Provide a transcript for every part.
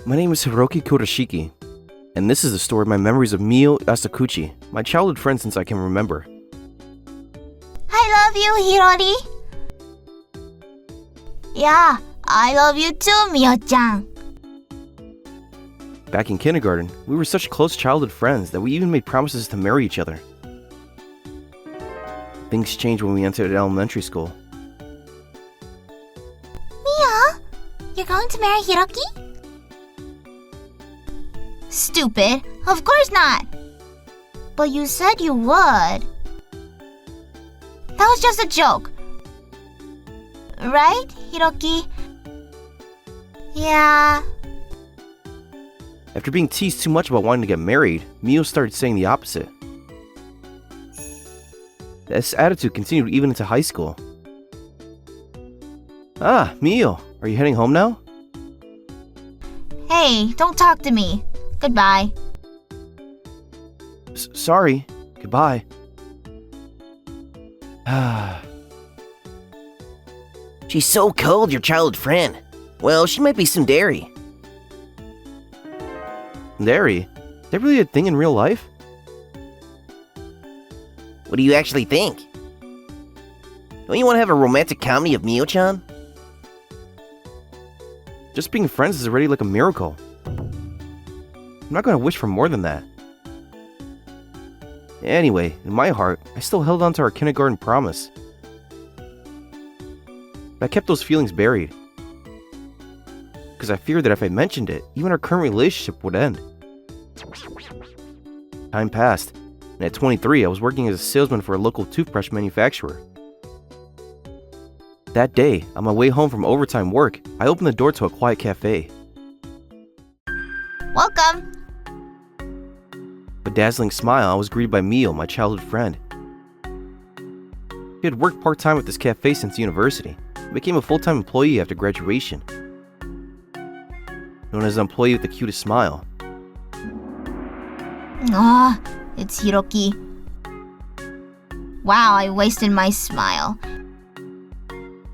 My name is Hiroki Kurashiki, and this is the story of my memories of Mio Asakuchi, my childhood friend since I can remember. I love you, Hirori. Yeah, I love you too, Mio-chan. Back in kindergarten, we were such close childhood friends that we even made promises to marry each other. Things changed when we entered elementary school. Mio, you're going to marry Hiroki? Stupid. Of course not. But you said you would. That was just a joke. Right, Hiroki? Yeah. After being teased too much about wanting to get married, Mio started saying the opposite. This attitude continued even into high school. Ah, Mio, are you heading home now? Hey, don't talk to me. Goodbye. Sorry. Goodbye. She's so cold, your childhood friend. Well, she might be tsundere. Tsundere? Is that really a thing in real life? What do you actually think? Don't you want to have a romantic comedy of Mio-chan? Just being friends is already like a miracle. I'm not going to wish for more than that. Anyway, in my heart, I still held on to our kindergarten promise. But I kept those feelings buried. Because I feared that if I mentioned it, even our current relationship would end. Time passed, and at 23, I was working as a salesman for a local toothbrush manufacturer. That day, on my way home from overtime work, I opened the door to a quiet cafe. Welcome. With a dazzling smile, I was greeted by Mio, my childhood friend. She had worked part-time at this cafe since university, and became a full-time employee after graduation. Known as an employee with the cutest smile. Ah, it's Hiroki. Wow, I wasted my smile.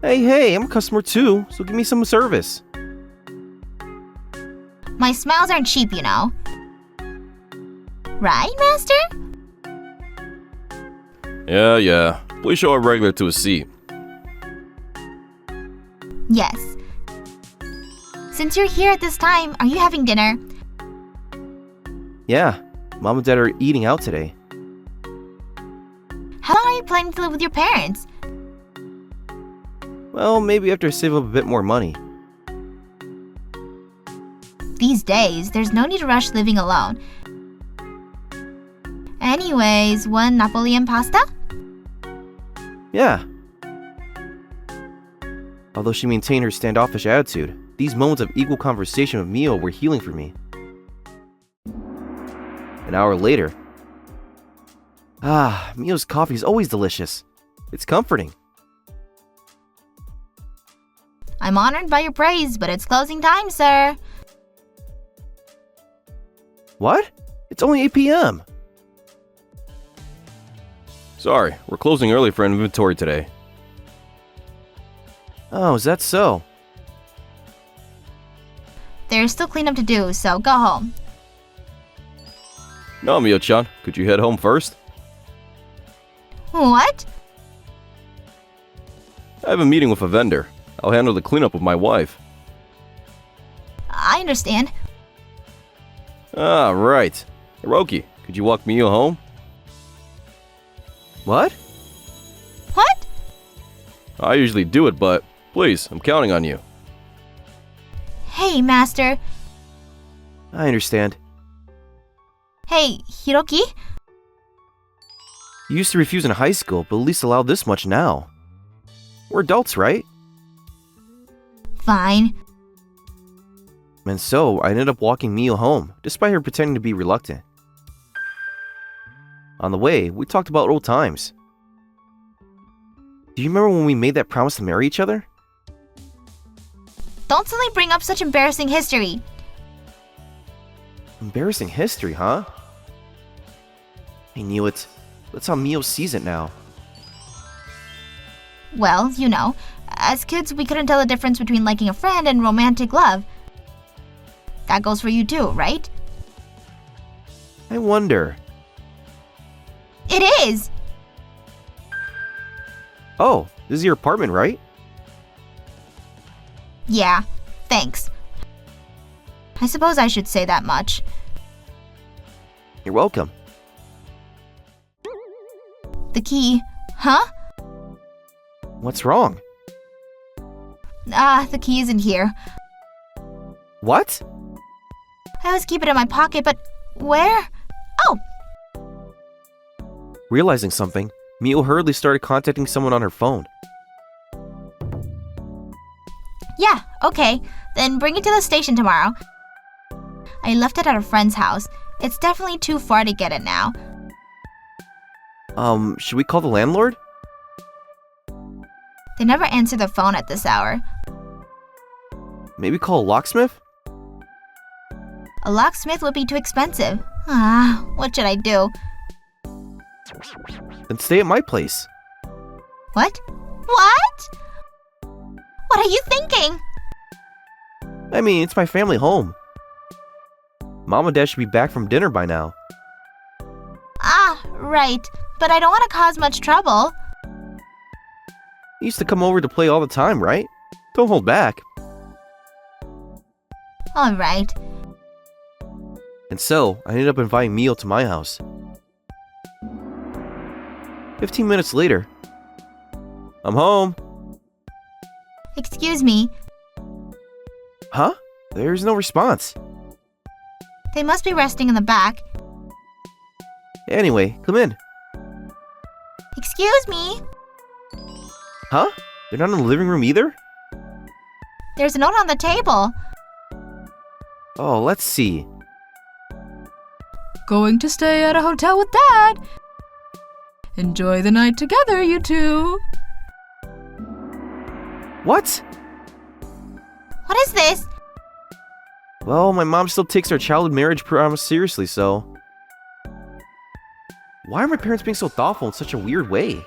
Hey, I'm a customer too, so give me some service. My smiles aren't cheap, you know. Right, Master? Yeah. Please show a regular to a seat. Yes. Since you're here at this time, are you having dinner? Yeah, Mom and Dad are eating out today. How long are you planning to live with your parents? Well, maybe after I save up a bit more money. These days, there's no need to rush living alone. Anyways, one Napoleon pasta? Yeah. Although she maintained her standoffish attitude, these moments of equal conversation with Mio were healing for me. An hour later. Mio's coffee is always delicious. It's comforting. I'm honored by your praise, but it's closing time, sir. What? It's only 8 p.m. Sorry, we're closing early for inventory today. Oh, is that so? There's still cleanup to do, so go home. No, Mio-chan, could you head home first? What? I have a meeting with a vendor. I'll handle the cleanup with my wife. I understand. Ah, right. Hiroki, could you walk Mio home? What? What? I usually do it, but please, I'm counting on you. Hey, Master. I understand. Hey, Hiroki? You used to refuse in high school, but at least allow this much now. We're adults, right? Fine. And so, I ended up walking Mio home, despite her pretending to be reluctant. On the way, we talked about old times. Do you remember when we made that promise to marry each other? Don't suddenly bring up such embarrassing history. Embarrassing history, huh? I knew it. That's how Mio sees it now. Well, you know, as kids we couldn't tell the difference between liking a friend and romantic love. That goes for you too, right? I wonder. It is! Oh, this is your apartment, right? Yeah, thanks. I suppose I should say that much. You're welcome. The key. Huh? What's wrong? The key isn't here. What? I always keep it in my pocket, but where? Oh! Realizing something, Mio hurriedly started contacting someone on her phone. Yeah, okay. Then bring it to the station tomorrow. I left it at a friend's house. It's definitely too far to get it now. Should we call the landlord? They never answer the phone at this hour. Maybe call a locksmith? A locksmith would be too expensive. What should I do? Then stay at my place. What? What? What are you thinking? I mean, it's my family home. Mom and Dad should be back from dinner by now. Right. But I don't want to cause much trouble. You used to come over to play all the time, right? Don't hold back. All right. And so, I ended up inviting Mio to my house. 15 minutes later, I'm home. Excuse me. Huh? There's no response. They must be resting in the back. Anyway, come in. Excuse me. Huh? They're not in the living room either? There's a note on the table. Oh, let's see. Going to stay at a hotel with Dad. Enjoy the night together, you two. What? What is this? Well, my mom still takes our childhood marriage promise seriously, so... Why are my parents being so thoughtful in such a weird way?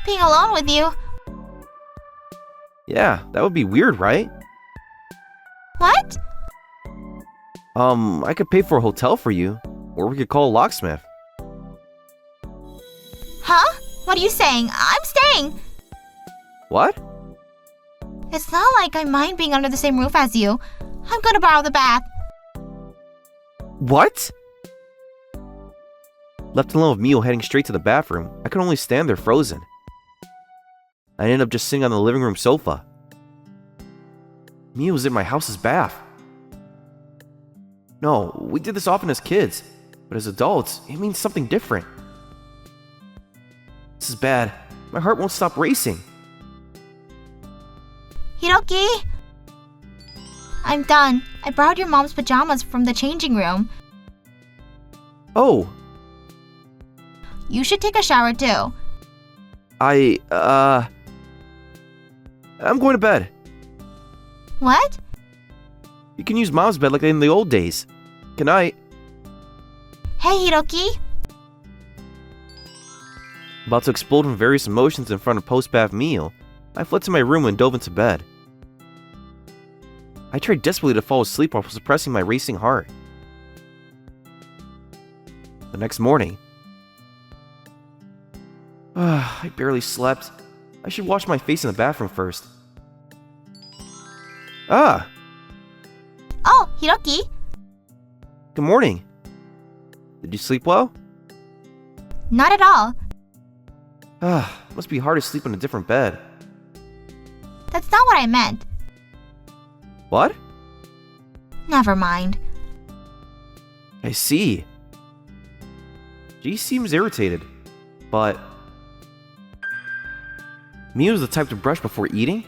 Being alone with you. Yeah, that would be weird, right? What? I could pay for a hotel for you, or we could call a locksmith. Huh? What are you saying? I'm staying. What? It's not like I mind being under the same roof as you. I'm gonna borrow the bath. What? Left alone with Mio heading straight to the bathroom, I could only stand there frozen. I ended up just sitting on the living room sofa. Mio was in my house's bath. No, we did this often as kids, but as adults, it means something different. This is bad. My heart won't stop racing. Hiroki? I'm done. I borrowed your mom's pajamas from the changing room. Oh, You should take a shower too. I'm going to bed. What? You can use Mom's bed like in the old days. Good night. Hey, Hiroki. About to explode from various emotions in front of post-bath Mio, I fled to my room and dove into bed. I tried desperately to fall asleep while suppressing my racing heart. The next morning, I barely slept. I should wash my face in the bathroom first. Oh, Hiroki. Good morning. Did you sleep well? Not at all. Must be hard to sleep in a different bed. That's not what I meant. What? Never mind. I see. She seems irritated, but... Mio's the type to brush before eating?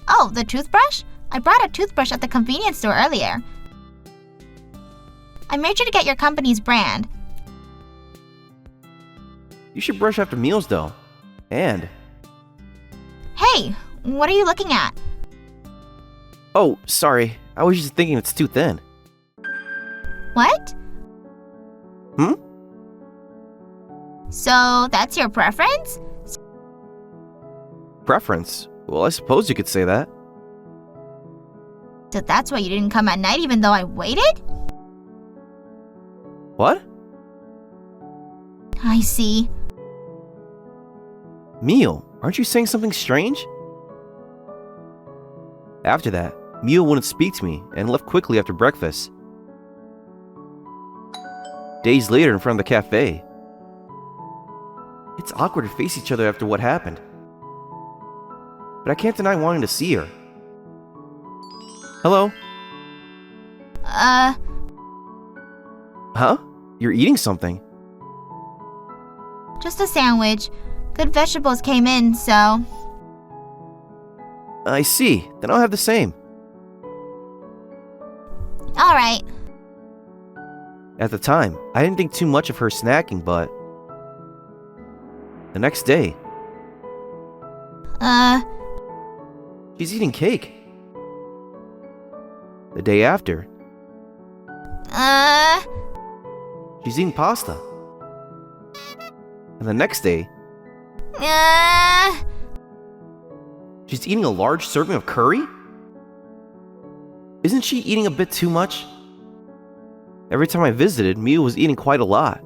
Oh, the toothbrush? I brought a toothbrush at the convenience store earlier. I made sure to get your company's brand. You should brush after meals, though. And... Hey, what are you looking at? Oh, sorry. I was just thinking it's too thin. What? Hmm? So, that's your preference? Preference? Well, I suppose you could say that. So that's why you didn't come at night even though I waited? What? I see. Mio, aren't you saying something strange? After that, Mio wouldn't speak to me and left quickly after breakfast. Days later in front of the cafe. It's awkward to face each other after what happened. But I can't deny wanting to see her. Hello? Huh? You're eating something. Just a sandwich. Good vegetables came in, so... I see. Then I'll have the same. Alright. At the time, I didn't think too much of her snacking, but... The next day, she's eating cake. The day after, she's eating pasta. And the next day, she's eating a large serving of curry? Isn't she eating a bit too much? Every time I visited, Mio was eating quite a lot.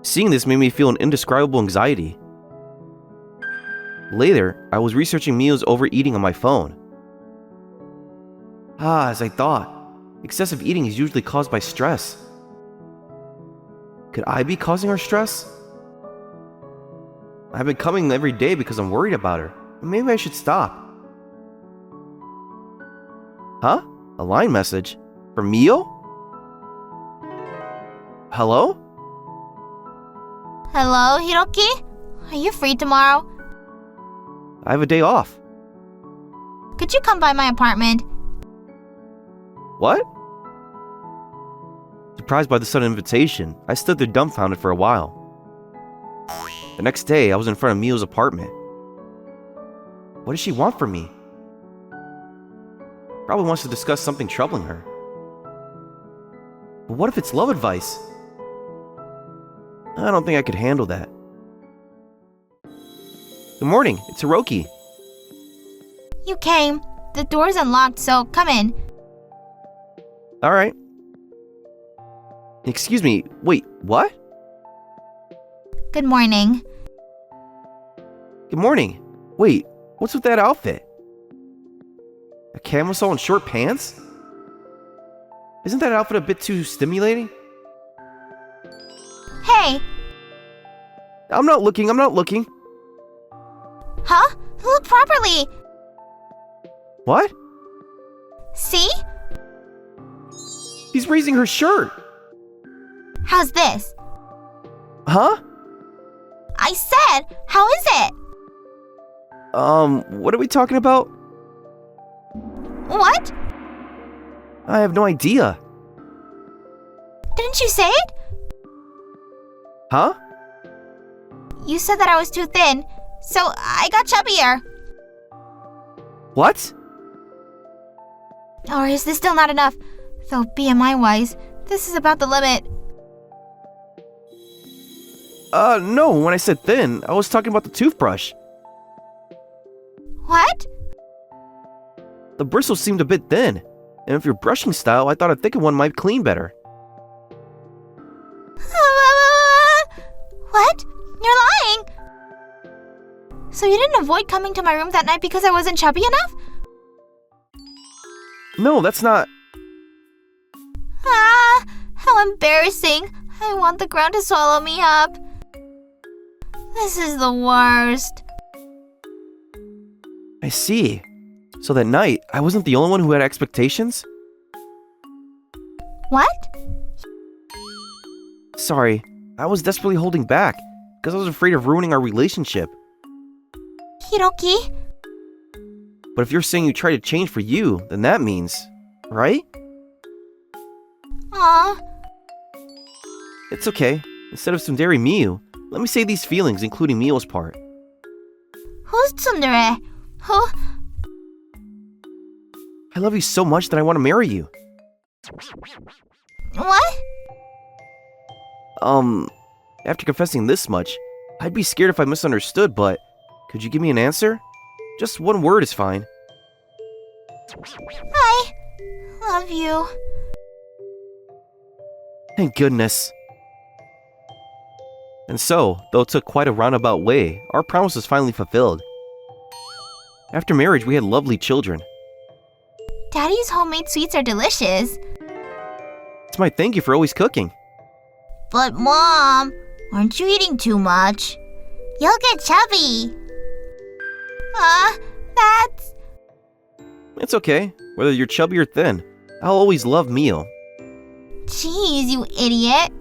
Seeing this made me feel an indescribable anxiety. Later, I was researching Mio's overeating on my phone. As I thought, excessive eating is usually caused by stress. Could I be causing her stress? I've been coming every day because I'm worried about her. Maybe I should stop. Huh? A line message? From Mio? Hello? Hello, Hiroki? Are you free tomorrow? I have a day off. Could you come by my apartment? What? Surprised by the sudden invitation, I stood there dumbfounded for a while. The next day, I was in front of Mio's apartment. What does she want from me? Probably wants to discuss something troubling her. But what if it's love advice? I don't think I could handle that. Good morning, it's Hiroki. You came. The door's unlocked, so come in. Alright. Excuse me, wait, what? Good morning. Good morning. Wait, what's with that outfit? A camisole and short pants? Isn't that outfit a bit too stimulating? Hey! I'm not looking. Huh? Look properly! What? See? He's raising her shirt. How's this? Huh? I said, how is it? What are we talking about? What? I have no idea. Didn't you say it? Huh? You said that I was too thin, so I got chubbier. What? Or is this still not enough? Though BMI-wise, this is about the limit. No, when I said thin, I was talking about the toothbrush. What? The bristles seemed a bit thin, and with your brushing style, I thought a thicker one might clean better. What? You're lying! So you didn't avoid coming to my room that night because I wasn't chubby enough? No, that's not... How embarrassing. I want the ground to swallow me up. This is the worst. I see. So that night, I wasn't the only one who had expectations? What? Sorry, I was desperately holding back, because I was afraid of ruining our relationship. Hiroki? But if you're saying you tried to change for you, then that means... right? Aw. It's okay. Instead of tsundere Miu, let me say these feelings, including Mio's part. Who's tsundere? Who? I love you so much that I want to marry you. What? After confessing this much, I'd be scared if I misunderstood, but could you give me an answer? Just one word is fine. I love you. Thank goodness. And so, though it took quite a roundabout way, our promise was finally fulfilled. After marriage, we had lovely children. Daddy's homemade sweets are delicious. It's my thank you for always cooking. But Mom, aren't you eating too much? You'll get chubby. That's... It's okay, whether you're chubby or thin. I'll always love Mio. Jeez, you idiot.